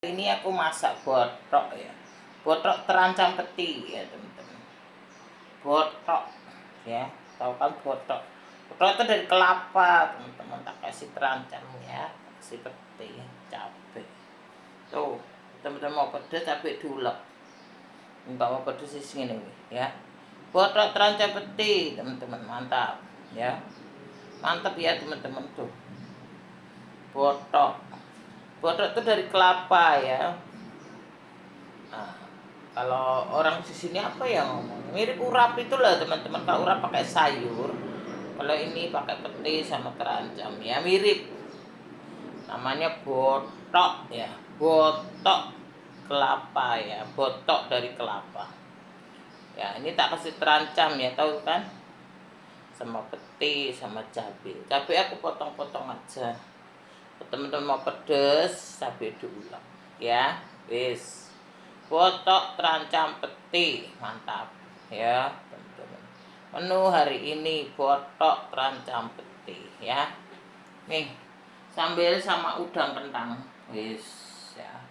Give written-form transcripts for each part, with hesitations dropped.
Ini aku masak botok ya. Botok terancam peti ya teman-teman. Botok ya, tahu kan botok. Botok itu dari kelapa teman-teman. Tak kasih terancam ya, kasih peti, cabai. Tuh teman-teman mau pedes cabai dulek. Enggak mau pedes di sini ya. Botok terancam peti teman-teman, mantap ya. Mantap ya teman-teman tuh. Botok. Botok itu dari kelapa ya. Nah, kalau orang di sini apa ya ngomongnya? Mirip urap itulah teman-teman. Kalau urap pakai sayur, kalau ini pakai peti sama terancam ya mirip. Namanya botok ya, botok kelapa ya, botok dari kelapa. Ya ini tak kasih terancam ya, tahu kan? Sama peti sama cabai. Cabai aku potong-potong aja. Teman-teman mau pedes, cabai diulek ya. Wis. Botok terancam peti, mantap ya teman-teman. Menu hari ini botok terancam peti ya. Nih sambil sama udang kentang, wis ya.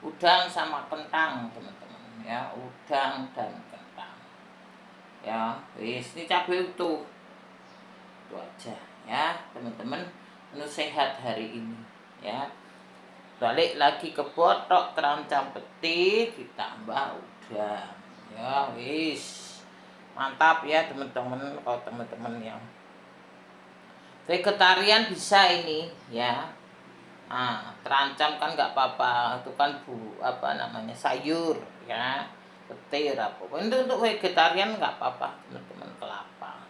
Udang sama kentang teman-teman ya, udang dan kentang ya. Wis ini cabai utuh, itu aja ya teman-teman. Menu sehat hari ini ya. Balik lagi ke botok terancam peti ditambah udang ya. Wis mantap ya teman-teman. Kalau teman-teman yang vegetarian bisa ini ya. Terancam kan nggak apa-apa, itu kan sayur ya, petir apa itu. Untuk vegetarian nggak apa-apa teman-teman, kelapa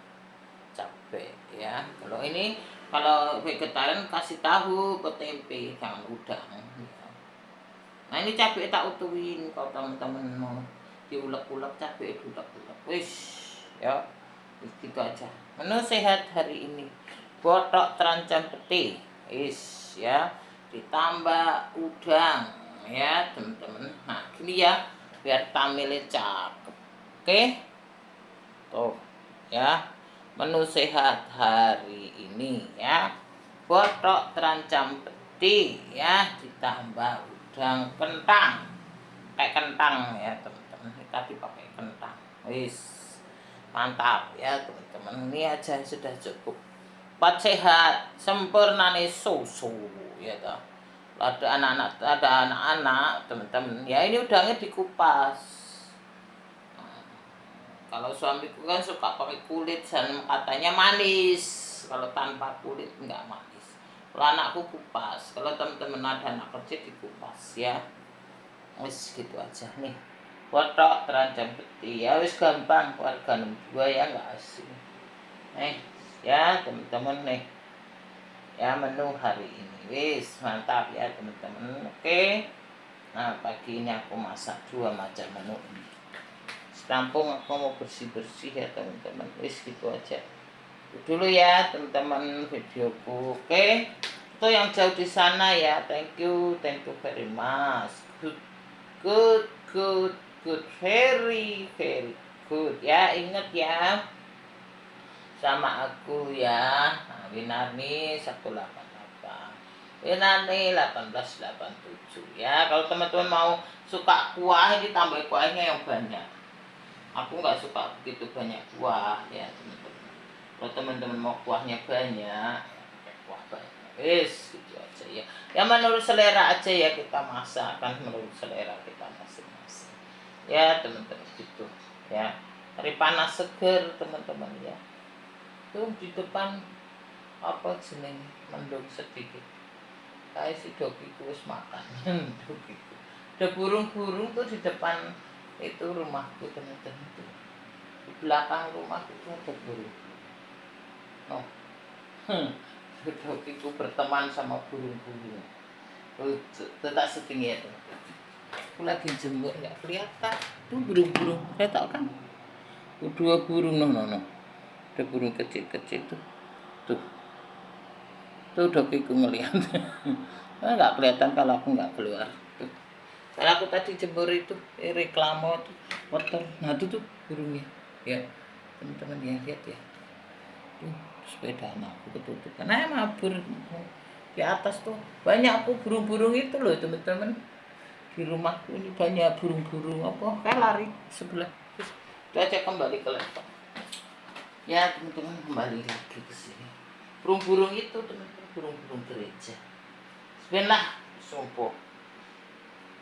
cabai ya. Kalau vegetarian kasih tahu ke tempe, jangan udang ya. Nah ini cabai tak utuhin. Kalau teman-teman mau diulek-ulek cabai diulek-ulek, wis ya. Wis gitu aja menu sehat hari ini. Botok terancam peti wis ya, ditambah udang ya teman-teman. Nah gini ya, biar tampilnya cakep. Oke tuh ya, menu sehat hari ini ya. Botok terancam peti ya, ditambah udang kentang. Kayak kentang ya teman-teman. Tadi pakai kentang. Wis mantap ya teman-teman. Ini aja sudah cukup. Buat sehat, sempurna nih susu ya toh. Ada anak-anak teman-teman. Ya ini udangnya dikupas. Kalau suamiku kan suka pakai kulit dan katanya manis. Kalau tanpa kulit enggak manis. Kalau anakku kupas. Kalau teman-teman ada anak kecil dikupas ya. Wis gitu aja nih. Botok terancam peti ya, wis gampang. Keluarga 62 ya, enggak asing. Ya teman-teman nih. Ya menu hari ini. Wis mantap ya teman-teman. Oke. Nah pagi ini aku masak 2 macam menu ini. Rampung aku mau bersih-bersih ya teman-teman. Wis gitu aja dulu ya teman-teman videoku. Oke, itu yang jauh di sana ya, thank you very much. Good, very good ya. Ingat ya sama aku ya. Winarni 188, Winarni 1887 ya. Kalau teman-teman mau suka kuah, ini tambah kuahnya yang banyak. Aku nggak suka begitu banyak kuah ya teman-teman. Kalau teman-teman mau kuahnya banyak, ya kuah banyak. Wis gitu aja ya. Ya menurut selera aja ya, kita masak kan menurut selera kita masing-masing. Ya teman-teman gitu ya. Hari panas seger teman-teman ya. Tuh di depan apa jenenge mendung sedikit. Kayak si dogiku wis makan. Dogiku. Ada burung-burung tuh di depan itu rumahku teman-teman. Di belakang rumahku itu ada burung. Oh, dogiku berteman sama burung-burung. Tetap setinggi itu. Aku lagi jemur nggak kelihatan. Tuh burung-burung. Saya tahu kan. Dua burung, no. Ada burung kecil-kecil tuh. Tuh dogiku ngelihat. Nggak kelihatan kalau aku nggak keluar. Kalau aku tadi jemur itu reklamo tuh motor. Nah itu tuh burungnya ya teman-teman ya, lihat ya. Tuh sepeda anakku ketutupan. Nah mabur di atas tuh banyak aku burung-burung itu loh teman-teman. Di rumahku ini banyak burung-burung apa kayak lari sebelah. Terus itu aja kembali ke laptop. Ya teman-teman, kembali lagi ke sini. Burung-burung itu teman-teman, burung-burung gereja. Sebenarnya sumpah,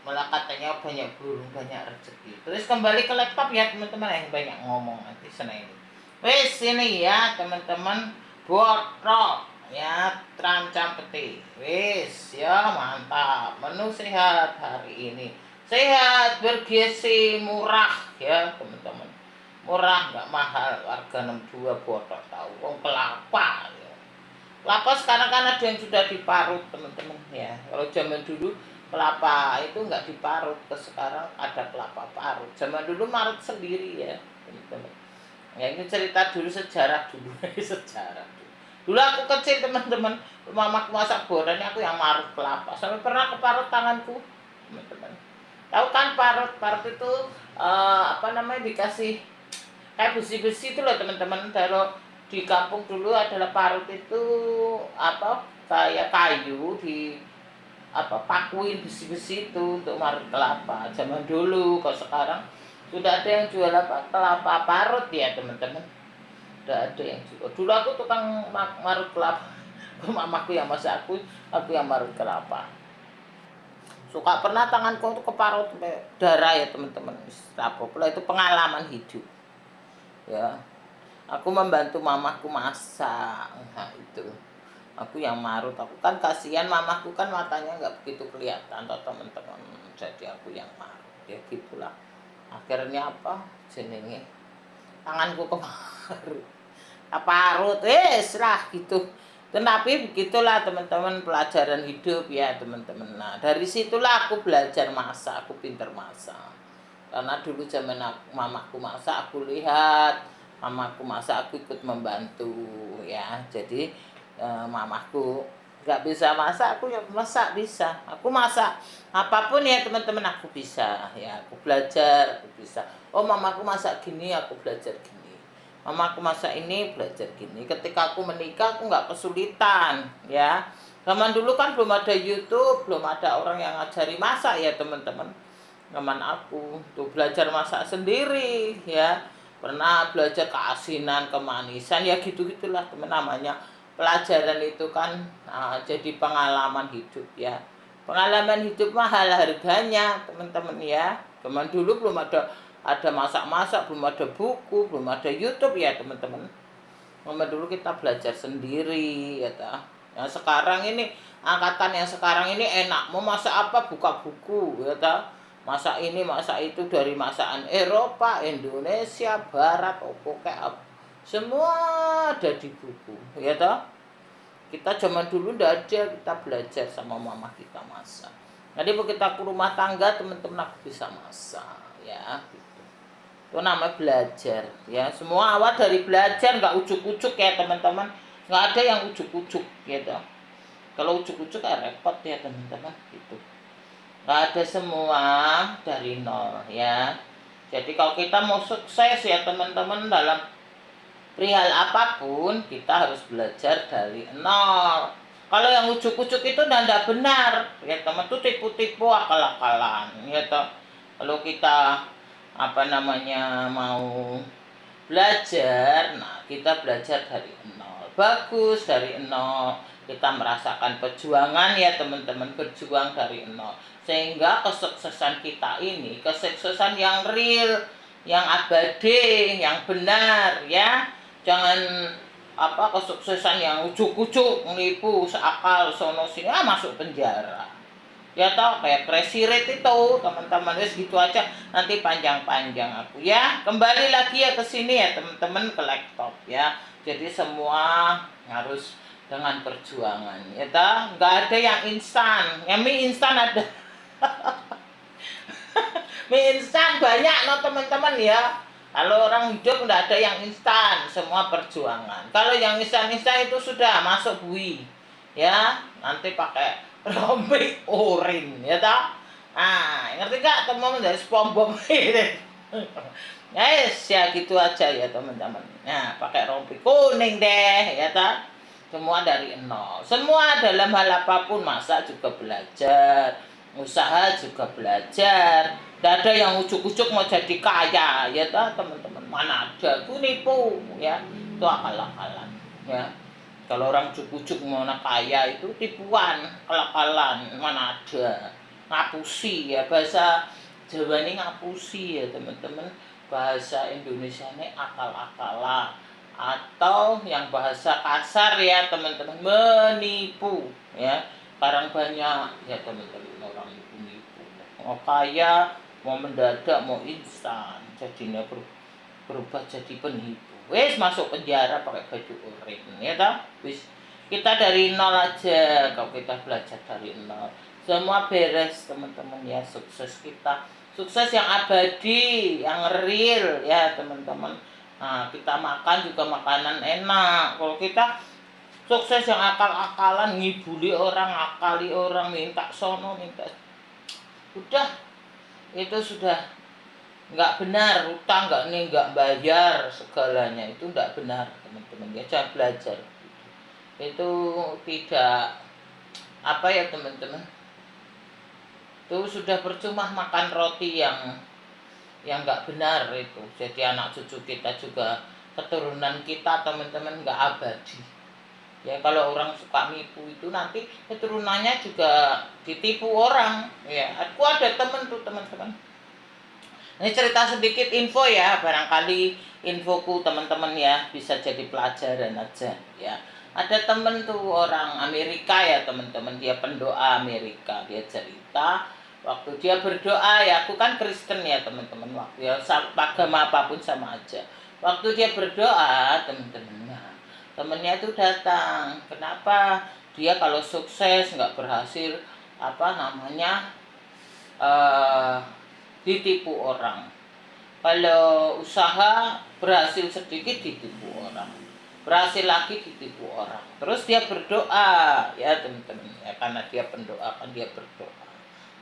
malah katanya banyak burung banyak rezeki. Terus kembali ke laptop ya teman-teman, yang banyak ngomong nanti sana ini. Wes sini ya teman-teman, botrok ya, terancam peti. Wes ya, mantap. Menu sehat hari ini. Sehat, bergizi, murah ya teman-teman. Murah, nggak mahal, harga 62 botok tahu. Wong kelapa ya. Kelapa sekarang kan ada yang sudah diparut teman-teman ya. Kalau zaman dulu kelapa itu nggak diparut, ke sekarang ada kelapa parut. Zaman dulu marut sendiri ya teman-teman. Ya ini cerita dulu, sejarah dulu. Sejarah dulu. Dulu aku kecil teman-teman, mamaku masak boran, aku yang marut kelapa. Sampai pernah keparut tanganku teman-teman. Tahu kan parut? Parut itu apa namanya, dikasih kayak besi-besi itu loh teman-teman. Kalau di kampung dulu adalah parut itu apa, kayak kayu di apa, pakuin besi-besi itu untuk marut kelapa zaman dulu. Kalau sekarang sudah ada yang jual apa, kelapa parut ya teman-teman. Sudah ada yang jual. Dulu aku tukang marut kelapa. Mamaku yang masak, aku yang marut kelapa. Suka pernah tanganku untuk keparut sampai darah ya teman-teman. Apa itu pengalaman hidup ya. Aku membantu mamaku masak, nah itu aku yang marut. Aku kan kasihan, mamaku kan matanya nggak begitu kelihatan toh teman-teman, jadi aku yang marut ya gitulah. Akhirnya apa jenenge, tanganku keparut wes lah gitu. Tapi begitulah teman-teman, pelajaran hidup ya teman-teman. Nah dari situlah aku belajar masak, aku pinter masak. Karena dulu zaman mamaku masak, aku lihat mamaku masak, aku ikut membantu ya. Jadi mamaku nggak bisa masak, aku yang masak bisa. Aku masak apapun ya teman-teman, aku bisa ya. Aku belajar, aku bisa. Oh mamaku masak gini, aku belajar gini. Mamaku masak ini, belajar gini. Ketika aku menikah, aku nggak kesulitan ya. Zaman dulu kan belum ada YouTube, belum ada orang yang ngajari masak ya teman-teman. Zaman aku tuh belajar masak sendiri ya, pernah belajar keasinan, kemanisan ya, gitu-gitulah teman, namanya pelajaran itu kan. Jadi pengalaman hidup ya. Pengalaman hidup mahal harganya teman-teman ya. Zaman dulu belum ada masak-masak, belum ada buku, belum ada YouTube ya teman-teman. Zaman dulu kita belajar sendiri ya ta. Yang sekarang ini, angkatan yang sekarang ini enak, mau masak apa buka buku ya ta. Masak ini, masak itu, dari masakan Eropa, Indonesia, Barat, opo kayak apa. Semua ada di buku, ya toh. Kita zaman dulu ndak ada, kita belajar sama mama kita masak. Jadi begitu kita ke rumah tangga teman-teman, aku bisa masak, ya. Gitu. Itu namanya belajar, ya. Semua awal dari belajar, nggak ujuk-ujuk ya teman-teman. Nggak ada yang ujuk-ujuk, ya toh. Kalau ujuk-ujuk kayak repot ya teman-teman, gitu. Nggak ada, semua dari nol ya. Jadi kalau kita mau sukses ya teman-teman, dalam perihal apapun kita harus belajar dari nol. Kalau yang ujuk-ujuk itu tidak benar ya teman, itu tipu-tipu, akal-akalan ya toh. Kalau kita apa namanya mau belajar, nah kita belajar dari nol, bagus, dari nol. Kita merasakan perjuangan ya teman-teman, berjuang dari nol, sehingga kesuksesan kita ini kesuksesan yang real, yang abadi, yang benar ya. Jangan apa, kesuksesan yang ujuk-ujuk, menipu, seakal sono sini, masuk penjara ya toh, kayak crazy rate itu teman-teman. Wes gitu aja, nanti panjang-panjang aku ya. Kembali lagi ya ke sini ya teman-teman, ke laptop ya. Jadi semua harus dengan perjuangan ya toh. Nggak ada yang instan ya. Mie instan ada. Mie instan banyak no teman-teman ya. Kalau orang hidup nggak ada yang instan, semua perjuangan. Kalau yang instan-instan itu sudah masuk bui ya, nanti pakai rompi urin ya toh. Ngerti gak teman-teman, dari SpongeBob ini. Yes, ya gitu aja ya teman-teman. Nah, pakai rompi kuning deh ya toh. Semua dari nol. Semua dalam hal apapun, masak juga belajar, usaha juga belajar. Tidak ada yang ujuk-ujuk mau jadi kaya, ya toh teman-teman. Mana ada, itu nipu, ya. Itu akal-akalan, ya. Kalau orang ujuk-ujuk mau kaya itu tipuan, akal-akalan, mana ada. Ngapusi, ya, bahasa Jawa ini ngapusi, ya teman-teman. Bahasa Indonesia ini akal-akalan, atau yang bahasa kasar ya teman-teman, menipu, ya. Sekarang banyak ya teman-teman orang nipu-nipu, mau kaya, mau mendadak, mau instan, jadinya berubah jadi penipu. Wes masuk penjara pakai baju oranye, ya toh. Wis kita dari nol aja, kalau kita belajar dari nol semua beres teman-teman, ya. Sukses kita, sukses yang abadi, yang real, ya teman-teman. Nah, kita makan juga makanan enak. Kalau kita sukses yang akal-akalan, ngibuli orang, ngakali orang, minta sono, minta, udah, itu sudah nggak benar. Utang nggak bayar segalanya, itu nggak benar teman-teman, ya. Jangan belajar itu tidak apa ya teman-teman, itu sudah percuma makan roti yang nggak benar itu. Jadi anak cucu kita juga, keturunan kita teman-teman, nggak abadi. Ya kalau orang suka nipu itu nanti keturunannya juga ditipu orang, ya. Aku ada temen tuh teman-teman. Ini cerita sedikit info, ya, barangkali infoku teman-teman, ya, bisa jadi pelajaran aja, ya. Ada temen tuh orang Amerika, ya teman-teman, dia pendoa Amerika. Dia cerita waktu dia berdoa, ya, aku kan Kristen, ya teman-teman, waktu, ya, agama apapun sama aja. Waktu dia berdoa teman-teman, nah, temennya itu datang. Kenapa dia kalau sukses nggak berhasil, apa namanya, ditipu orang. Kalau usaha berhasil sedikit ditipu orang, berhasil lagi ditipu orang. Terus dia berdoa, ya teman-teman, ya, karena dia pendoa, kan dia berdoa.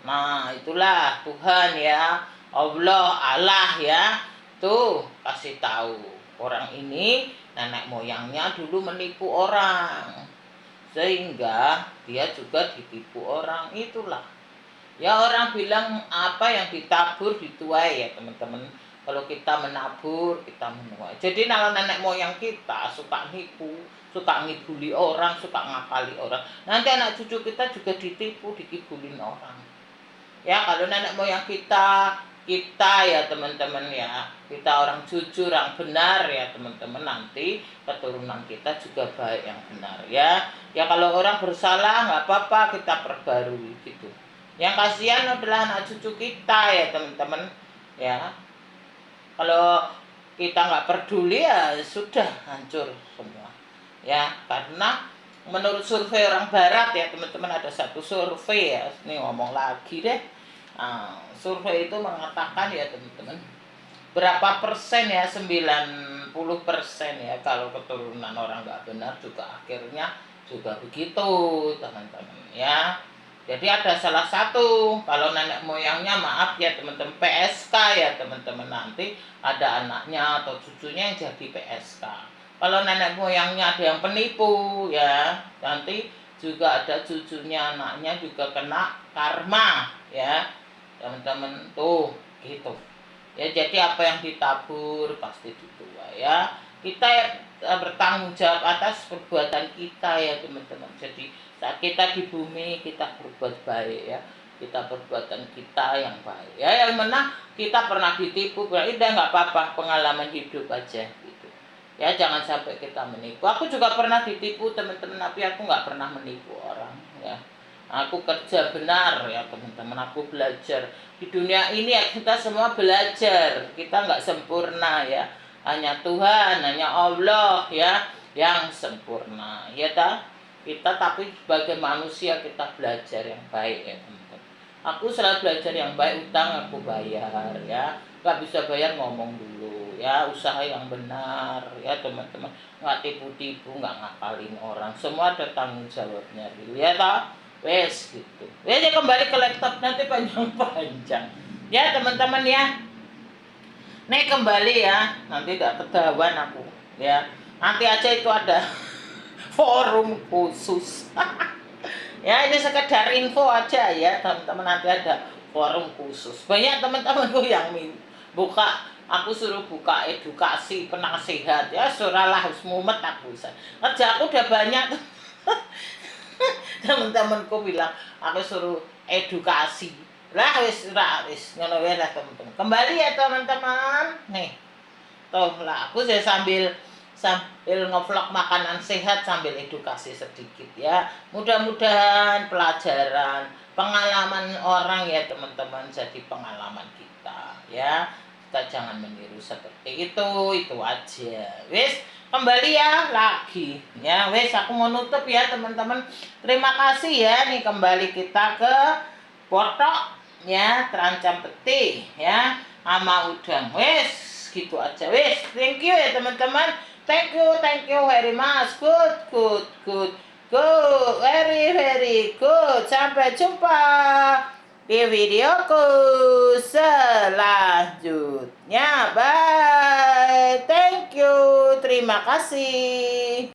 Nah itulah Tuhan, ya, Allah, ya, tuh kasih tahu orang ini nenek moyangnya dulu menipu orang, sehingga dia juga ditipu orang. Itulah, ya, orang bilang apa yang ditabur dituai, ya teman-teman. Kalau kita menabur, kita menuai. Jadi kalau nenek moyang kita suka nipu, suka ngibuli orang, suka ngakali orang, nanti anak cucu kita juga ditipu, dikibulin orang. Ya kalau nenek moyang kita ya teman-teman, ya, kita orang jujur, yang benar, ya teman-teman, nanti keturunan kita juga baik, yang benar, ya. Ya kalau orang bersalah nggak apa-apa, kita perbarui gitu. Yang kasihan adalah anak cucu kita, ya teman-teman, ya. Kalau kita nggak peduli, ya sudah hancur semua, ya. Karena menurut survei orang barat, ya teman-teman, ada satu survei, ya, ini ngomong lagi deh. Nah, survei itu mengatakan, ya teman-teman, berapa persen, ya, 90% ya, kalau keturunan orang nggak benar juga akhirnya juga begitu teman-teman, ya. Jadi ada salah satu, kalau nenek moyangnya, maaf ya teman-teman, PSK, ya teman-teman, nanti ada anaknya atau cucunya yang jadi PSK. Kalau nenek moyangnya ada yang penipu, ya, nanti juga ada cucunya, anaknya juga kena karma, ya teman-teman, tuh gitu. Ya jadi apa yang ditabur pasti dituai, ya. Kita bertanggung jawab atas perbuatan kita, ya teman-teman. Jadi saat kita di bumi, kita berbuat baik, ya. Kita perbuatan kita yang baik, ya. Yang mana kita pernah ditipu, berarti udah nggak apa-apa, pengalaman hidup aja gitu. Ya jangan sampai kita menipu. Aku juga pernah ditipu teman-teman, tapi aku nggak pernah menipu orang, ya. Aku kerja benar, ya teman-teman, aku belajar. Di dunia ini, ya, kita semua belajar. Kita nggak sempurna, ya. Hanya Tuhan, hanya Allah, ya, yang sempurna, ya ta? Kita tapi sebagai manusia kita belajar yang baik, ya teman-teman. Aku selalu belajar yang baik, utang aku bayar, ya. Nggak bisa bayar ngomong dulu, ya. Usaha yang benar, ya teman-teman. Nggak tipu-tipu, nggak ngakalin orang. Semua ada tanggung jawabnya, ya ta? Wes gitu. Ya kembali ke laptop nanti panjang-panjang. Ya teman-teman, ya. Nih kembali, ya. Nanti tidak ketahuan aku, ya. Nanti aja itu ada forum khusus. Ya ini sekedar info aja ya teman-teman, nanti ada forum khusus. Banyak teman-temanku yang buka, aku suruh buka edukasi penasehat ya, suralah harus mumet aku kerja aku udah banyak. Teman-temanku bilang aku suruh edukasi lah, wis ngono wae lah teman-teman. Kembali ya teman-teman, nih tuh lah aku saya sambil sambil ngevlog makanan sehat sambil edukasi sedikit ya. Mudah-mudahan pelajaran, pengalaman orang ya teman-teman jadi pengalaman kita ya. Kita jangan meniru seperti itu aja. Wis, kembali ya lagi. Ya, wis aku mau nutup ya teman-teman. Terima kasih ya, nih kembali kita ke potok ya, terancam peti ya, sama udang. Wis, gitu aja. Wis, thank you ya teman-teman. Thank you very much. Good. Very good. Sampai jumpa di videoku selanjutnya. Bye. Thank you. Terima kasih.